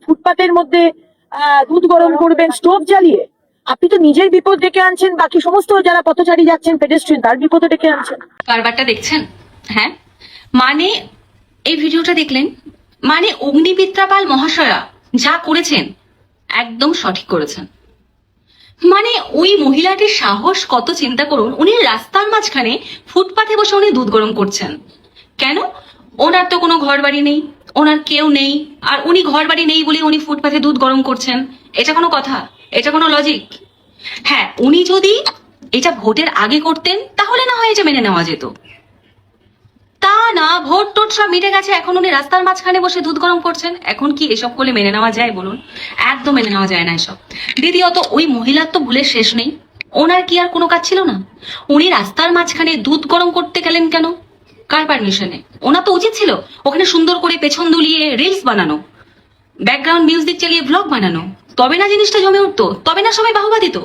ফুটপাতের মধ্যে দুধ গরম করবেন স্টোভ জ্বালিয়ে? আপনি তো নিজের বিপদ ডেকে আনছেন, বাকি সমস্ত যারা পথচারী যাচ্ছেন পেডেস্ট্রিয়ান তার বিপদ ডেকে আনছেন। কারবারটা দেখছেন? হ্যাঁ, মানে এই ভিডিওটা দেখলেন, মানে অগ্নিমিত্রা পাল মহাশয়া যা করেছেন একদম সঠিক করেছেন। মানে ওই মহিলাটির সাহস কত চিন্তা করুন, উনি রাস্তার মাঝখানে ফুটপাথে বসে উনি দুধ গরম করছেন। কেন? ওনার তো কোনো ঘর বাড়ি নেই, ওনার কেউ নেই, আর উনি ঘর বাড়ি নেই বলে উনি ফুটপাথে দুধ গরম করছেন। এটা কোনো কথা? এটা কোনো লজিক? হ্যাঁ, উনি যদি এটা ভোটের আগে করতেন তাহলে না হয় এটা মেনে নেওয়া যেত। তা না, ভোট টোট সব মিটে গেছে, এখন উনি রাস্তার মাঝখানে বসে দুধ গরম করছেন। এখন কি এসব করলে মেনে নেওয়া যায় বলুন? একদম মেনে নেওয়া যায় না এসব। দ্বিতীয়ত, ওই মহিলার তো ভুলের শেষ নেই। ওনার কি আর কোনো কাজ ছিল না? উনি রাস্তার মাঝখানে দুধ গরম করতে গেলেন কেন? কার পারমিশনে? ওনার তো উচিত ছিল ওখানে সুন্দর করে পেছন দুলিয়ে রিলস বানানো, ব্যাকগ্রাউন্ড মিউজিক চালিয়ে ব্লগ বানানো, তবে না জিনিসটা জমে উঠতো, তবে না সবাই বাহবা দিত।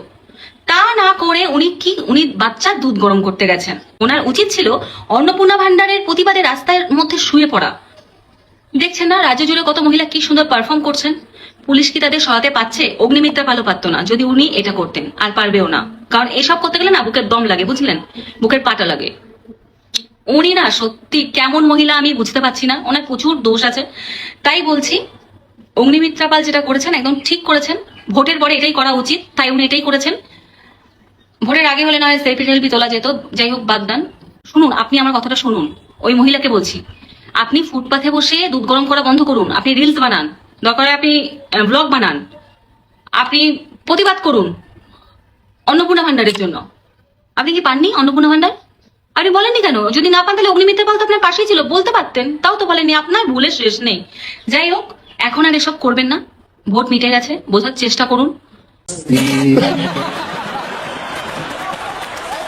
তা না করে উনি বাচ্চার দুধ গরম করতে গেছেন। ওনার উচিত ছিল অন্নপূর্ণা ভান্ডারের প্রতিবাদে রাস্তার মধ্যে শুয়ে পড়া। দেখছেন না রাজ্য জুড়ে কত মহিলা কি সুন্দর পারফর্ম করছেন? পুলিশ কি তাদের সহায়তা পাচ্ছে? অগ্নিমিত্রা পালও পারতো না যদি উনি এটা করতেন, আর পারবেও না। কারণ এসব করতে গেলে না বুকের দম লাগে, বুঝলেন? বুকের পাটা লাগে। উনি না সত্যি কেমন মহিলা আমি বুঝতে পারছি না, ওনার প্রচুর দোষ আছে। তাই বলছি, অগ্নিমিত্রা পাল যেটা করেছেন একদম ঠিক করেছেন। ভোটের পরে এটাই করা উচিত, তাই উনি এটাই করেছেন। ভোটের আগে হলে না হয় সেলফি টেলফি তোলা যেত, যাই হোক বাদ দেন। শুনুন, আপনি আমার কথাটা শুনুন। ওই মহিলাকে বলছি, আপনি ফুটপাথে বসে দুধ গরম করা বন্ধ করুন, আপনি রিলস বানান, দরকার আপনি ব্লগ বানান, আপনি প্রতিবাদ করুন অন্নপূর্ণা ভান্ডারের জন্য। আপনি কি পাননি অন্নপূর্ণা ভান্ডার? আপনি বলেননি কেন? যদি না পান তাহলে অগ্নিমিত্রা পাল তো আপনার পাশেই ছিল, বলতে পারতেন, তাও তো বলেননি। আপনার ভুলের শেষ নেই। যাই হোক, এখন আর এসব করবেন না, ভোট মিটে গেছে, বোঝার চেষ্টা করুন।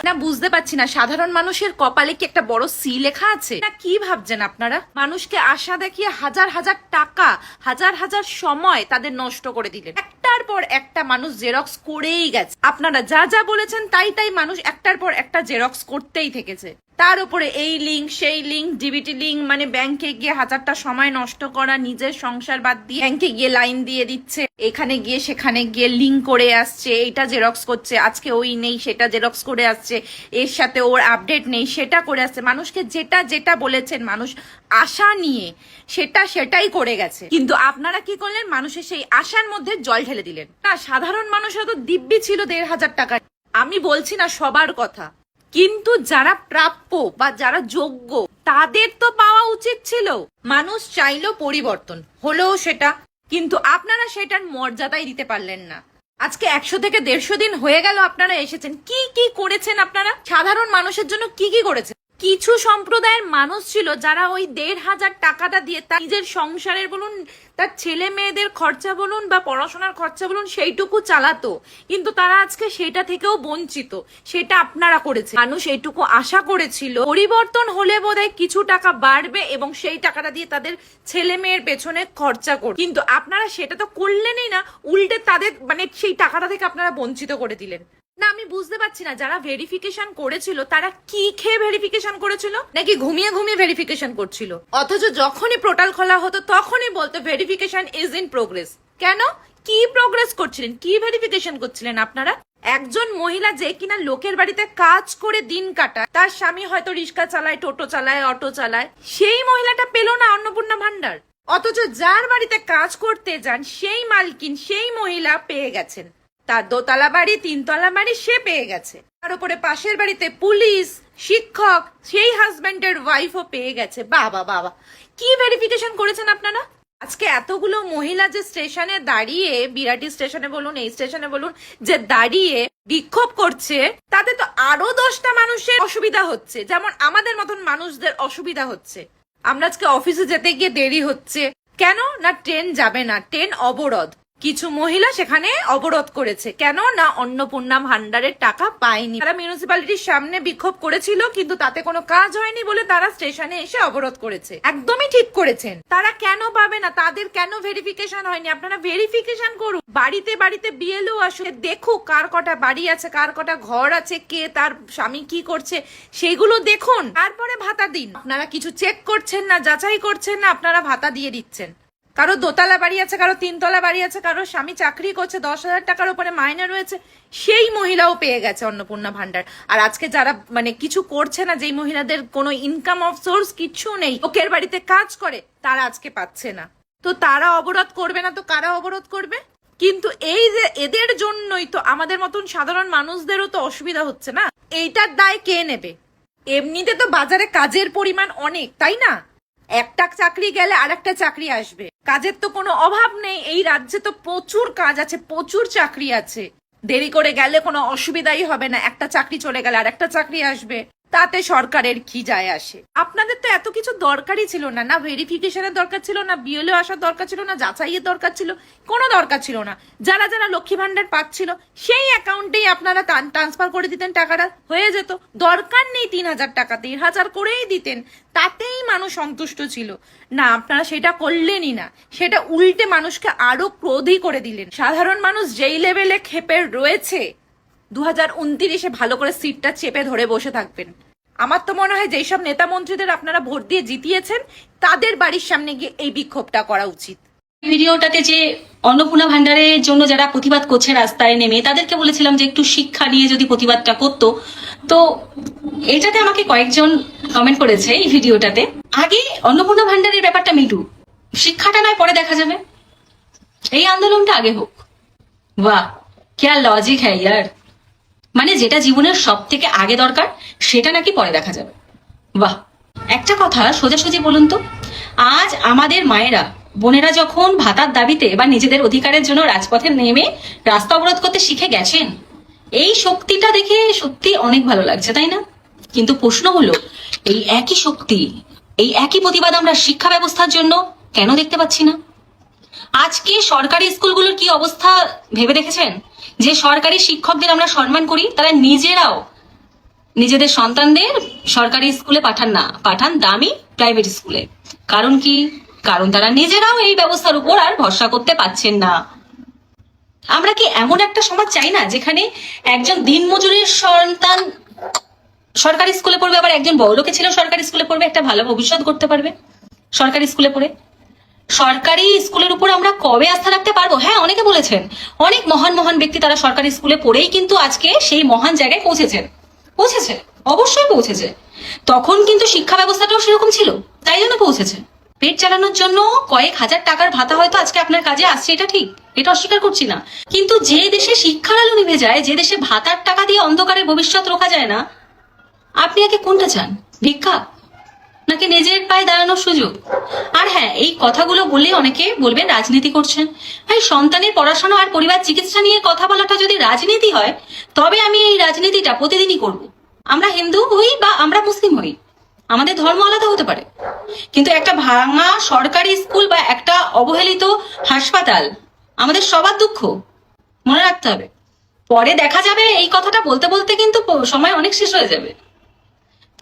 না বুঝতে পারছি না, সাধারণ মানুষের কপালে কি একটা বড় সি লেখা আছে না? কি ভাবছেন আপনারা? মানুষকে আশা দেখিয়ে হাজার হাজার টাকা, হাজার হাজার সময় তাদের নষ্ট করে দিলেন। একটার পর একটা মানুষ জেরক্স করেই গেছে। আপনারা যা যা বলেছেন তাই তাই মানুষ একটার পর একটা জেরক্স করতেই থেকেছে। তার উপরে এই লিঙ্ক সেই লিঙ্ক, ডিবিটি লিঙ্ক, মানে ব্যাংকে গিয়ে হাজারটা সময় নষ্ট করা, নিজের সংসার বাদ দিয়ে ব্যাংকে গিয়ে লাইন দিয়ে দিচ্ছে, এখানে গিয়ে সেখানে গিয়ে লিঙ্ক করে আসছে, এইটা জেরক্স করছে, আজকে ওই নেই সেটা জেরক্স করে আসছে, এর সাথে ওর আপডেট নেই সেটা করে আসছে। মানুষকে যেটা যেটা বলেছেন মানুষ আশা নিয়ে সেটাই করে গেছে, কিন্তু আপনারা কি করলেন? মানুষের সেই আশার মধ্যে জল ঢেলে দিলেন। না, সাধারণ মানুষের তো দিব্যি ছিল 1,500 টাকা। আমি বলছি না সবার কথা, কিন্তু যারা প্রাপ্য বা যারা যোগ্য তাদের তো পাওয়া উচিত ছিল। মানুষ চাইলো পরিবর্তন, হলেও সেটা, কিন্তু আপনারা সেটার মর্যাদাই দিতে পারলেন না। আজকে 100 থেকে 150 দিন হয়ে গেল আপনারা এসেছেন, কি কি করেছেন আপনারা? সাধারণ মানুষের জন্য কি কি করেছেন? কিছু সম্প্রদায়ের মানুষ ছিল যারা ওই 1,500 টাকাটা দিয়ে তার নিজের সংসারের বলুন, তার ছেলে মেয়েদের খরচা বলুন বা পড়াশোনার খরচা বলুন সেইটুকু চালাতো, কিন্তু তারা আজকে সেটা থেকেও বঞ্চিত। সেটা আপনারা করেছেন। মানুষ এইটুকু আশা করেছিল পরিবর্তন হলে বোধহয় কিছু টাকা বাড়বে এবং সেই টাকাটা দিয়ে তাদের ছেলে মেয়ের পেছনে খরচা করবে, কিন্তু আপনারা সেটা তো করলেনই না, উল্টে তাদের মানে সেই টাকাটা থেকে আপনারা বঞ্চিত করে দিলেন। না, আমি বুঝতে পারছি না, যারা ভেরিফিকেশন করেছিল তারা কি খেয়ে ভেরিফিকেশন করেছিল, নাকি ঘুমিয়ে ঘুমিয়ে ভেরিফিকেশন করছিল? অথচ যখনই পোর্টাল খোলা হতো তখনই বলতো ভেরিফিকেশন ইজ ইন প্রোগ্রেস। কেন? কি প্রোগ্রেস করছিলেন? কি ভেরিফিকেশন করছিলেন আপনারা? একজন মহিলা যে কিনা লোকের বাড়িতে কাজ করে দিন কাটায়, তার স্বামী হয়তো রিক্সা চালায়, টোটো চালায়, অটো চালায়, সেই মহিলাটা পেল না অন্নপূর্ণা ভান্ডার। অথচ যার বাড়িতে কাজ করতে যান সেই মালকিন, সেই মহিলা পেয়ে গেছেন। তার 2 তলা বাড়ি 3 তলা বাড়ি সে পেয়ে গেছে। তার উপরে পাশের বাড়িতে পুলিশ, শিক্ষক, সেই হাজবেন্ডের ওয়াইফও পেয়ে গেছে। বাবা বাবা, কি ভেরিফিকেশন করেছেন আপনারা? আজকে এতগুলো মহিলা যে স্টেশনে দাঁড়িয়ে, বিরাটি স্টেশনে বলুন, এই স্টেশনে বলুন, যে দাঁড়িয়ে বিক্ষোভ করছে, তাতে তো আরো 10টা মানুষের অসুবিধা হচ্ছে, যেমন আমাদের মতন মানুষদের অসুবিধা হচ্ছে। আমরা আজকে অফিসে যেতে গিয়ে দেরি হচ্ছে, কেন না ট্রেন যাবে না, ট্রেন অবরোধ। কিছু মহিলা সেখানে অবরোধ করেছে, কেন না অন্নপূর্ণা ভান্ডারের টাকা পায়নি। তারা মিউনিসিপ্যালিটির সামনে বিক্ষোভ করেছিল, কিন্তু তাতে কোনো কাজ হয়নি বলে তারা স্টেশনে এসে অবরোধ করেছে। একদমই ঠিক করেছেন। তারা কেন পাবে না? তাদের কেন ভেরিফিকেশন হয়নি? আপনারা ভেরিফিকেশন করুন। বাড়িতে বাড়িতে বিএলও আসুক, দেখুক কার কটা বাড়ি আছে, কার কটা ঘর আছে, কে তার স্বামী কি করছে, সেগুলো দেখুন, তারপরে ভাতা দিন। আপনারা কিছু চেক করছেন না, যাচাই করছেন না, আপনারা ভাতা দিয়ে দিচ্ছেন। কারো দোতলা বাড়ি আছে, কারো তিনতলা বাড়ি আছে, কারো স্বামী চাকরি করছে, 10,000 টাকার উপরে মাইনে রয়েছে, সেই মহিলাও পেয়ে গেছে অন্নপূর্ণা ভান্ডার। আর আজকে যারা মানে কিছু করছে না, যেই মহিলাদের কোনো ইনকাম অফ সোর্স কিছু নেই, লোকের বাড়িতে কাজ করে, তারা আজকে পাচ্ছে না। তো তারা অবরোধ করবে না তো কারা অবরোধ করবে? কিন্তু এই যে এদের জন্যই তো আমাদের মতন সাধারণ মানুষদেরও তো অসুবিধা হচ্ছে না। এইটার দায় কে নেবে? এমনিতে তো বাজারে কাজের পরিমাণ অনেক, তাই না? একটা চাকরি গেলে আরেকটা চাকরি আসবে, কাজের তো কোনো অভাব নেই। এই রাজ্যে তো প্রচুর কাজ আছে, প্রচুর চাকরি আছে, দেরি করে গেলে কোনো অসুবিধাই হবে না। একটা চাকরি চলে গেলে আরেকটা চাকরি আসবে, তাতে সরকারের কি যায় আসে? আপনাদের তো এত কিছু দরকারই ছিল না, না ভেরিফিকেশনের দরকার ছিল, না বিএলও আসার দরকার ছিল, না যাচাইয়ের দরকার ছিল, কোনো দরকার ছিল না। যারা যারা লক্ষ্মী ভান্ডার পাচ্ছিল সেই অ্যাকাউন্টেই আপনারা ট্রান্সফার করে দিতেন, টাকাটা হয়ে যেত। দরকার নেই 3,000 টাকা, 1,500 করেই দিতেন, তাতেই মানুষ সন্তুষ্ট ছিল। না, আপনারা সেটা করলেনই না, সেটা উল্টে মানুষকে আরো ক্রোধী করে দিলেন। সাধারণ মানুষ যেই লেভেলে ক্ষেপে রয়েছে, 2029-এ ভালো করে সিটটা চেপে ধরে বসে থাকবেন। আমার তো মনে হয় যেই সব নেতা মন্ত্রীদের আপনারা ভোট দিয়ে জিতিয়েছেন, তাদের বাড়ির সামনে গিয়ে এই বিক্ষোভটা করা উচিত। ভিডিওটাতে যে অন্নপূর্ণা ভান্ডারের জন্য যারা প্রতিবাদ করছে রাস্তায় নেমে, তাদেরকে বলেছিলাম যে একটু শিক্ষা নিয়ে যদি প্রতিবাদটা করতো। তো এটাতে আমাকে কয়েকজন কমেন্ট করেছে এই ভিডিওটাতে, আগে অন্নপূর্ণা ভান্ডারের ব্যাপারটা মিটুক, শিক্ষাটা নয় পরে দেখা যাবে, এই আন্দোলনটা আগে হোক। বাহ, क्या লজিক হ্যাঁ ইয়ার, মানে যেটা জীবনের সব থেকে আগে দরকার সেটা নাকি পরে দেখা যাবে। বাহ, একটা কথা সোজাসুজি বলুন তো, আজ আমাদের মায়েরা বোনেরা যখন ভাতার দাবিতে বা নিজেদের অধিকারের জন্য রাজপথে নেমে রাস্তা অবরোধ করতে শিখে গেছেন, এই শক্তিটা দেখে সত্যি অনেক ভালো লাগছে, তাই না? কিন্তু প্রশ্ন হলো, এই একই শক্তি, এই একই প্রতিবাদ আমরা শিক্ষা ব্যবস্থার জন্য কেন দেখতে পাচ্ছি না? আজকে সরকারি স্কুলগুলোর কি অবস্থা ভেবে দেখেছেন? যে সরকারি শিক্ষকদের আমরা সম্মান করি, তারা নিজেরাও নিজেদের সন্তানদের সরকারি স্কুলে পাঠান না, পাঠান দামি প্রাইভেট স্কুলে। কারণ কি? কারণ তারা নিজেরাও এই ব্যবস্থার উপর আর ভরসা করতে পারছেন না। আমরা কি এমন একটা সমাজ চাই না যেখানে একজন দিনমজুরের সন্তান সরকারি স্কুলে পড়বে, আবার একজন বড়লোকে ছিল সরকারি স্কুলে পড়বে, একটা ভালো ভবিষ্যৎ করতে পারবে সরকারি স্কুলে পড়ে? সরকারি স্কুলের উপর আমরা কবে আস্থা রাখতে পারবো? হ্যাঁ, অনেকে বলেছেন, অনেক মহান মহান ব্যক্তি তারা সরকারি স্কুলে পড়েই কিন্তু আজকে সেই মহান জায়গায় পৌঁছেছে, অবশ্যই পৌঁছেছে। তখন কিন্তু শিক্ষা ব্যবস্থাটাও সেরকম ছিল, তাই জন্য পৌঁছেছে। পেট চালানোর জন্য কয়েক হাজার টাকার ভাতা হয়তো আজকে আপনার কাজে আসছে, এটা ঠিক, এটা অস্বীকার করছি না। কিন্তু যে দেশে শিক্ষার আলো নিভে যায়, যে দেশে ভাতার টাকা দিয়ে অন্ধকারের ভবিষ্যৎ রোখা যায় না, আপনি আগে কোনটা চান? ভিক্ষা নাকি নিজের পায়ে দাঁড়ানোর সুযোগ? আর হ্যাঁ, এই কথাগুলো বললে অনেকে বলবেন রাজনীতি করছেন। ভাই, সন্তানের পড়াশোনা আর পরিবার চিকিৎসা নিয়ে কথা বলাটা যদি রাজনীতি হয়, তবে আমি এই রাজনীতিটা প্রতিদিনই করব। আমরা হিন্দু হই বা আমরা মুসলিম হই, আমাদের ধর্ম আলাদা হতে পারে, কিন্তু একটা ভাঙা সরকারি স্কুল বা একটা অবহেলিত হাসপাতাল আমাদের সবার দুঃখ, মনে রাখতে হবে। পরে দেখা যাবে এই কথাটা বলতে বলতে কিন্তু সময় অনেক শেষ হয়ে যাবে।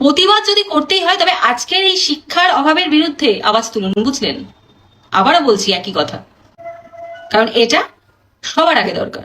প্রতিবাদ যদি করতেই হয়, তবে আজকের এই শিক্ষার অভাবের বিরুদ্ধে আওয়াজ তুলুন, বুঝলেন? আবারও বলছি একই কথা, কারণ এটা সবার আগে দরকার।